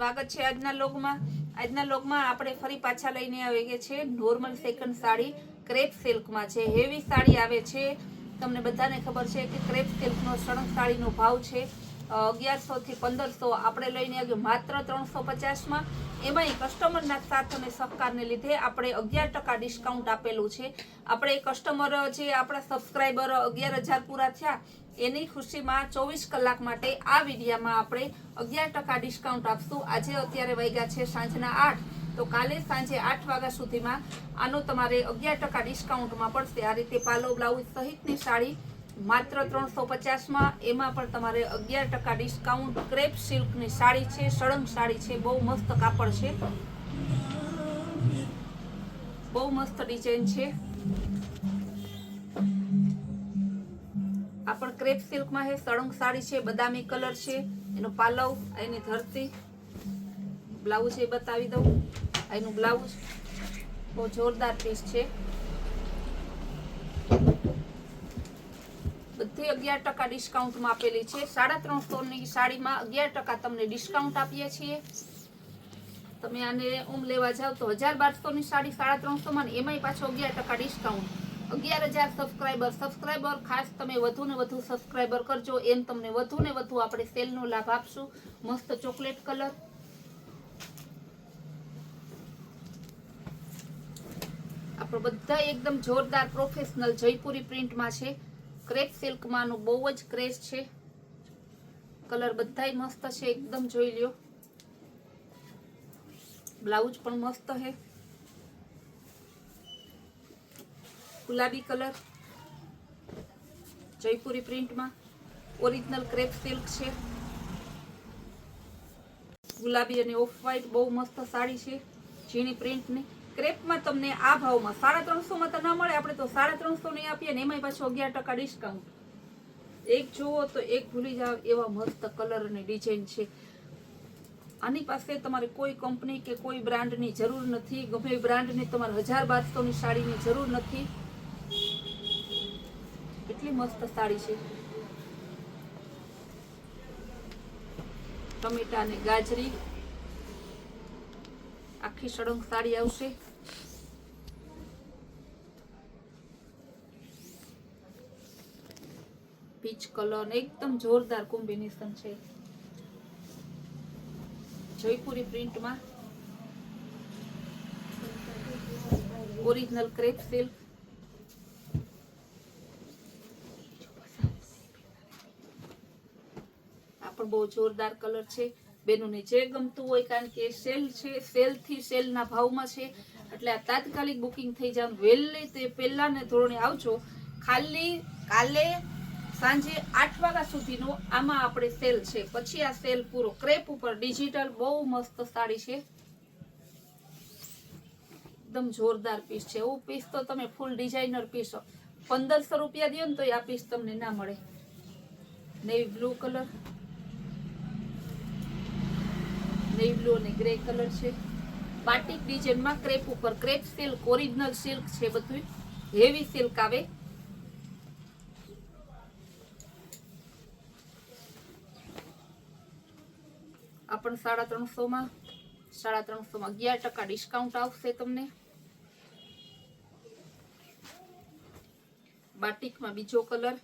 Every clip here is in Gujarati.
સ્વાગત છે આજના લોગમાં આપણે ફરી પાછા લઈને આવીએ છીએ નોર્મલ સેકન્ડ સાડી ક્રેપ સિલ્કમાં છે. હેવી સાડી આવે છે. તમને બધાને ખબર છે કે ક્રેપ સિલ્કનો સળંગ સાડીનો ભાવ છે 1100 થી 1500. આપણે લઈને આવ્યો માત્ર 350માં. એમાંય કસ્ટમરના સાથ અને સહકારને લીધે આપણે 11% ડિસ્કાઉન્ટ આપેલું છે. આપણે કસ્ટમર જે આપણા સબસ્ક્રાઈબર 11,000 પૂરા થયા એની ખુશીમાં 24 કલાક માટે આ વિડીયામાં આપણે 11% ડિસ્કાઉન્ટ આપશું. આજે અત્યારે વાગ્યા છે સાંજના 8, તો કાલે સાંજે 8 વાગ્યા સુધીમાં આનો તમારે 11% ડિસ્કાઉન્ટમાં પડશે. આ રીતે પાલો બ્લાઉઝ સહિતની સાડી માત્ર 350માં. એમાં પણ તમારે 11% ડિસ્કાઉન્ટ. ક્રેપ સિલ્કની સાડી છે, સળંગ સાડી છે, બહુ મસ્ત કાપડ છે, બહુ મસ્ત ડિઝાઇન છે. આ પણ ક્રેપ સિલ્કમાં છે, સળંગ સાડી છે, બદામી કલર છે. એનો પાલવ, એની ધરતી, બ્લાઉઝ એ બતાવી દઉં. એનું બ્લાઉઝ બહુ જોરદાર પીસ છે. બધી 11% ડિસ્કાઉન્ટમાં આપેલી છે. 350ની સાડીમાં 11% તમને ડિસ્કાઉન્ટ આપીએ છીએ. તમે આને લેવા જાવ તો 1200ની સાડી 350માં, એમાંય પાછો 11% ડિસ્કાઉન્ટ. 11,000 સબસ્ક્રાઈબર ખાસ તમે વધુ ને વધુ સબસ્ક્રાઈબર કરજો, એમ તમને વધુ ને વધુ આપણે સેલનો લાભ આપશું. મસ્ત ચોકલેટ કલર, આપણો બધા એકદમ જોરદાર પ્રોફેશનલ જયપુરી પ્રિન્ટમાં છે. ક્રેપ સિલ્કમાંનું બહુ જ ક્રેઝ છે. કલર બધાય મસ્ત છે, એકદમ જોઈ લ્યો. બ્લાઉઝ પણ મસ્ત છે, ગુલાબી કલર, જયપુરી પ્રિન્ટમાં. ઓરિજિનલ ક્રેપ સિલ્ક છે, ગુલાબી અને ઓફ વ્હાઈટ. બહુ મસ્ત સાડી છે, ઝીણી પ્રિન્ટની. ક્રેપમાં તમને આ ભાવમાં 350માં તો ના મળે. આપણે તો 350 નહીં આપીએ ને એમાંય પાછો 11% ડિસ્કાઉન્ટ. એક જુઓ તો એક ભૂલી જાવ એવા મસ્ત કલર અને ડિઝાઇન છે. આની પાસે તમારે કોઈ કંપની કે કોઈ બ્રાન્ડની જરૂર નથી. ગમે બ્રાન્ડની તમારે 1200ની સાડીની જરૂર નથી. કેટલી મસ્ત સાડી છે. ટમેટા અને ગાજરી આખી સળંગ સાડી આવશે. પીચ કલર એકદમ જોરદાર કોમ્બિનેશન છે, જયપુરી પ્રિન્ટમાં. Original crepe silk. આ પણ બહુ જોરદાર કલર છે. બેનોને જે ગમતું હોય, કારણ કે સેલ છે, સેલથી સેલના ભાવમાં છે, એટલે આ તાત્કાલિક બુકિંગ થઈ જાય. વહેલી તે પહેલાને ધોરણે આવજો. ખાલી કાલે સાંજે 8 વાગ્યા સુધીનો આમાં આપણે સેલ છે, પછી આ સેલ પૂરો. ક્રેપ ઉપર ડિજિટલ બહુ મસ્ત સાડી છે, એકદમ જોરદાર પીસ છે. એવું પીસ તો તમે ફૂલ ડિઝાઇનર પીસ 1500 રૂપિયા દો ને તો આ પીસ તમને ના મળે. Navy blue colour, navy blue અને ગ્રે કલર છે. બાટિક ડિઝાઇનમાં ક્રેપ ઉપર. ક્રેપ સિલ્ક ઓરિજિનલ સિલ્ક છે, બધું હેવી સિલ્ક આવે. આ પણ 350માં. 350માં 11% ડિસ્કાઉન્ટ આવશે તમને. બાટિકમાં બીજો કલર.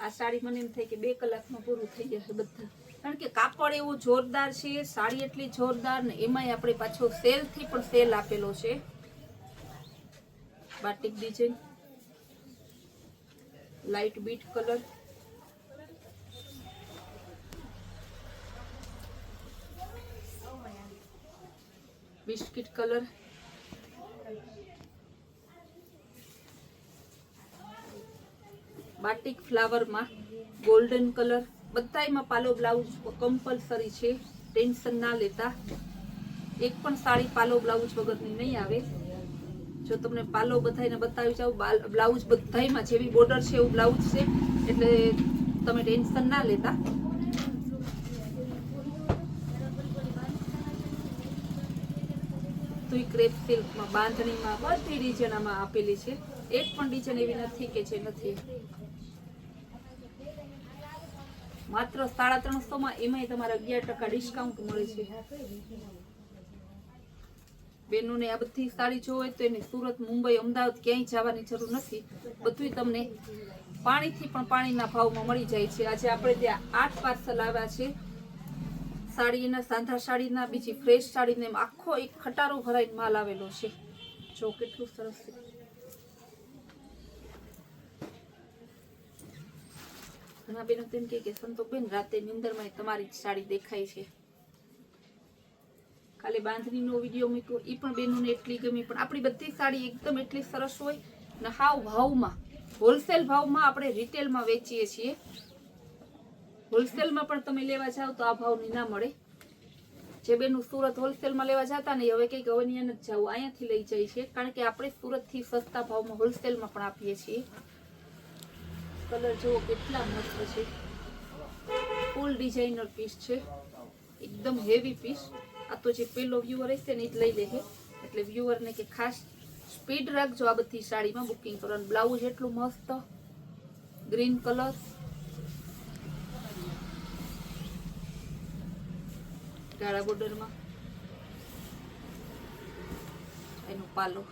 આ સાડી મને એમ થાય કે 2 કલાકમાં પૂરું થઈ જશે બધા, કારણ કે કાપડ એવું જોરદાર છે, સાડી એટલી જોરદાર ને એમાંય આપણે પાછો સેલથી પણ સેલ આપેલો છે. Batik design, light beet colour, biscuit colour, batik ફ્લાવરમાં ગોલ્ડન કલર. બધાયમાં પાલો બ્લાઉઝ કમ્પલસરી છે, ટેન્શન ના લેતા. એક પણ સાડી પાલો બ્લાઉઝ વગરની નહીં આવે. જો તમને પાલો બધાયને બતાવી જાવ, બ્લાઉઝ બધાયમાં જેવી બોર્ડર છે એવું બ્લાઉઝ છે, એટલે તમે ટેન્શન ના લેતા. ક્રેપ સિલ્કમાં બાંધણીમાં બધી ડિઝાઇન આમાં આપેલી છે. એક પણ ડિઝાઇન એવી નથી કે જે નથી. માત્ર 350 માં, એમાંય તમારે 11% ડિસ્કાઉન્ટ મળે છે. બેનોને આ બધી સાડી જોવે તો એને સુરત, મુંબઈ, અમદાવાદ ક્યાંય જવાની જરૂર નથી. બધું તમને પાણીથી પણ પાણીના ભાવમાં મળી જાય છે. આજે આપણે ત્યાં 8 પાર્સલ આવ્યા છે સાડીના, સાંધા સાડીના, બીજી ફ્રેશ સાડીને, આખો એક ખટારો ભરાઈને માલ આવેલો છે. જો કેટલું સરસ છે. ઘણા બેનો તેમ કે સંતોષબેન રાતે નિંદરમાં તમારી સાડી દેખાય છે. કાલે બાંધણીનો વિડીયો મૂક્યો, એ પણ બેનોને એટલી ગમી. પણ આપણી બધી સાડી એકદમ એટલી સરસ હોય ને, હાવ ભાવમાં, હોલસેલ ભાવમાં આપણે રિટેલમાં વેચીએ છીએ. હોલસેલમાં પણ તમે લેવા જાઓ તો આ ભાવની ના મળે. જે બેનું સુરત હોલસેલમાં લેવા જતા ને, હવે કંઈક હવે નથી જવું, અહીંયાથી લઈ જાય છે. કારણ કે આપણે સુરતથી સસ્તા ભાવમાં હોલસેલમાં પણ આપીએ છીએ. કલર જુઓ કેટલા મસ્ત છે. ફૂલ ડિઝાઇનર પીસ છે, એકદમ હેવી પીસ. આ તો જે પેલો વ્યુઅર હશે ને એ જ લઈ લે છે. એટલે વ્યુઅરને કે ખાસ સ્પીડ રાખજો આ બધી સાડીમાં બુકિંગ કરવાનું. બ્લાઉઝ એટલું મસ્ત ગ્રીન કલર, ગાળા બોર્ડરમાં એનો પાલો.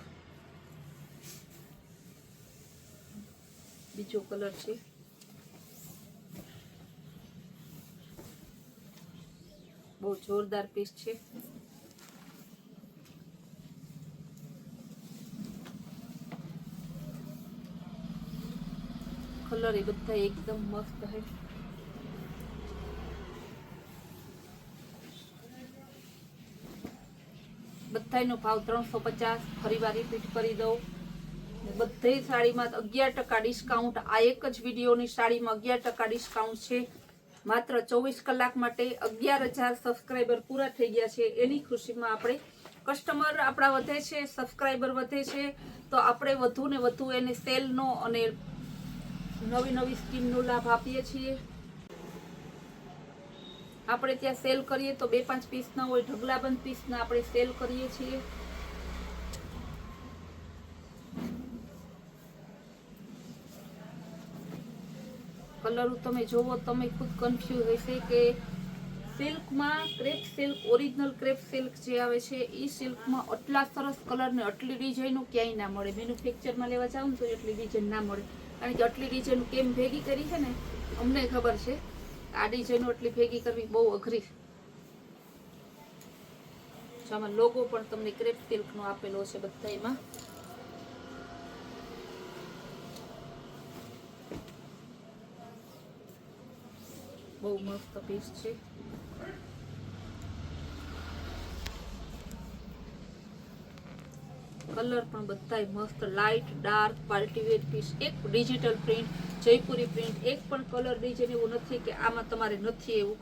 બીજો કલર છે બહુ જોરદાર પીસ છે. કલર એ બધા એકદમ મસ્ત છે. બધાનો ભાવ 350. ફરીવાર રિપીટ કરી દઉં, બધી સાડીમાં 11% ડિસ્કાઉન્ટ. આ એક જ વિડીયોની સાડીમાં 11% ડિસ્કાઉન્ટ છે. માત્ર 24 કલાક માટે 11,000 સબસ્ક્રાઈબર પૂરા થઈ ગયા છે. એની ખુશીમાં આપણે કસ્ટમર આપણા વધે છે, સબસ્ક્રાઈબર વધે છે, તો આપણે વધુ ને વધુ એને સેલનો અને નવી નવી સ્કીમનો લાભ આપીએ છીએ. આપણે ત્યાં સેલ કરીએ તો 2-5 પીસના હોય, ઢગલાબંધ પીસના આપણે સેલ કરીએ છીએ. કલર તમે જોવો તમે ખુદ કન્ફ્યુઝ હશે કે સિલ્કમાં crepe silk, original crepe silk જે આવે છે એ સિલ્કમાં આટલા સરસ કલર ને આટલી ડિઝાઇનો ક્યાંય ના મળે. મેન્યુફેક્ચરમાં લેવા જાવ ને તો એટલી ડિઝાઇન ના મળે. કારણ કે આટલી ડિઝાઇન કેમ ભેગી કરી છે ને, અમને ખબર છે. આ ડિઝાઇનો એટલી ભેગી કરવી બહુ અઘરી. આમાં લોગો પણ તમને ક્રેપ સિલ્કનો આપેલો છે બધામાં. બહુ મસ્ત પીસ છે. કલર પણ બધાય મસ્ત, લાઇટ, ડાર્ક, પાર્ટીવેર પીસ. એક ડિજિટલ પ્રિન્ટ, જયપુરી પ્રિન્ટ, એક પણ કલર ડિઝાઇન એવું નથી કે આમાં તમારે નથી એવું.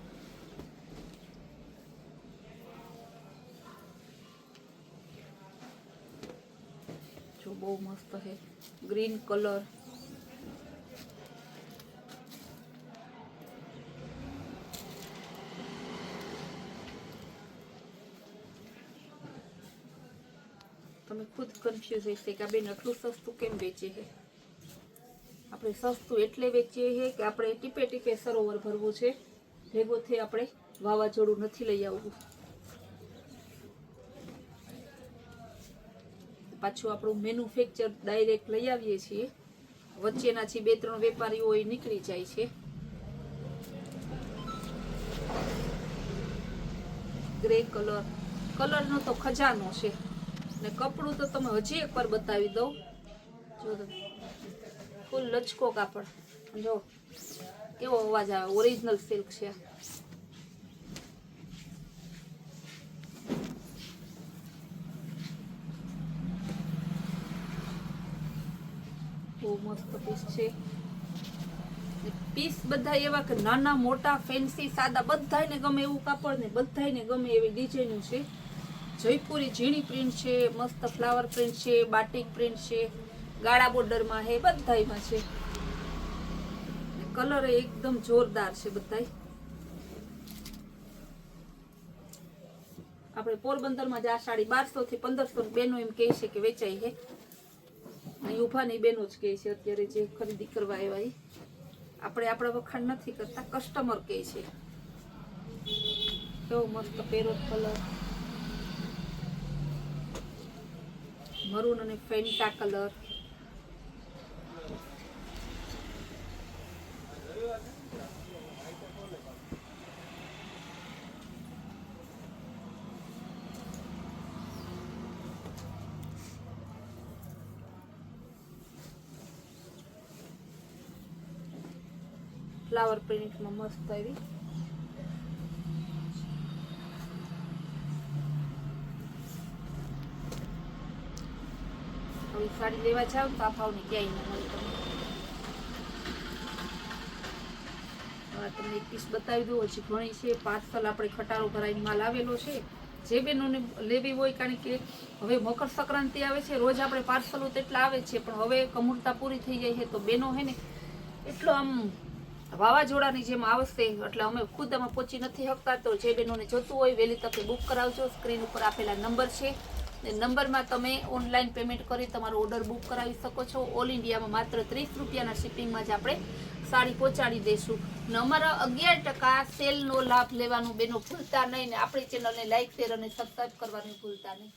જો બહુ મસ્ત છે ગ્રીન કલર. તમે ખુદ કન્ફ્યુઝ હશે કે આ બેન આટલું સસ્તું કેમ વેચે છે. આપણે સસ્તું એટલે વેચીએ છીએ કે આપણે ટીપે ટીપે સરોવર ભરવું છે. ભેગોથી આપણે વાવાઝોડું નથી લઈ આવવું. પાછું આપણું મેન્યુફેક્ચર ડાયરેક્ટ લઈ આવીએ છીએ. વચ્ચેના જે 2-3 વેપારીઓ એ નીકળી જાય છે. ગ્રે કલર, કલરનો તો ખજાનો છે. ને કપડું તો તમે હજી એકવાર બતાવી દઉં. જો ફૂલ લચકો કાપડ, જો કેવો અવાજ આવે. ઓરિજિનલ સિલ્ક છે. બહુ મસ્ત પીસ છે. પીસ બધા એવા કે નાના મોટા ફેન્સી સાદા બધાને ગમે એવું કાપડ ને બધાને ગમે એવી ડિઝાઇન છે. જયપુરી ઝીણી પ્રિન્ટ છે, મસ્ત ફ્લાવર પ્રિન્ટ છે, બાટિક પ્રિન્ટ છે, ગાળા બોર્ડરમાં છે, બધાયમાં છે. કલર એકદમ જોરદાર છે બધાય. આપણે પોરબંદરમાં જ આ સાડી 1200 થી 1500 બેનો એમ કહે છે કે વેચાય છે. અહીં ઊભાની બેનો જ કહે છે અત્યારે જે ખરીદી કરવા આવ્યા. આપણે આપણા વખાણ નથી કરતા, કસ્ટમર કહે છે. કેવો મસ્ત પેરોટ કલર, મરૂન અને ફેન્ટા કલર. ફ્લાવર પ્રિન્ટમાં મસ્ત આવી. હવે સાડી લેવા જાવ તો આ ભાવની ક્યાંય ન મળે તમને. તમને એક પીસ બતાવી દઉં, હજી ઘણી છે. પાર્સલ આપણે ખટારો ભરાઈને માલ આવેલો છે. જે બહેનોને લેવી હોય, કારણ કે હવે મકર સંક્રાંતિ આવે છે, રોજ આપણે પાર્સલો તેટલા આવે છે, પણ હવે કમૂરતા પૂરી થઈ જાય છે, તો બહેનો હે ને એટલો આમ વાવાઝોડાની જેમ આવશે, એટલે અમે ખુદ આમાં પહોંચી નથી શકતા. તો જે બહેનોને જોતું હોય વહેલી તકે બુક કરાવજો. સ્ક્રીન ઉપર આપેલા નંબર છે, એ નંબરમાં તમે ઓનલાઈન પેમેન્ટ કરી તમારો ઓર્ડર બુક કરાવી શકો છો. ઓલ ઇન્ડિયામાં માત્ર 30 રૂપિયાના શિપિંગમાં જ આપણે સાડી પહોંચાડી દઈશું. ને અમારા 11% સેલનો લાભ લેવાનું બેનો ભૂલતા નહીં. ને આપણી ચેનલને લાઈક, શેર અને સબસ્ક્રાઈબ કરવાનું ભૂલતા નહીં.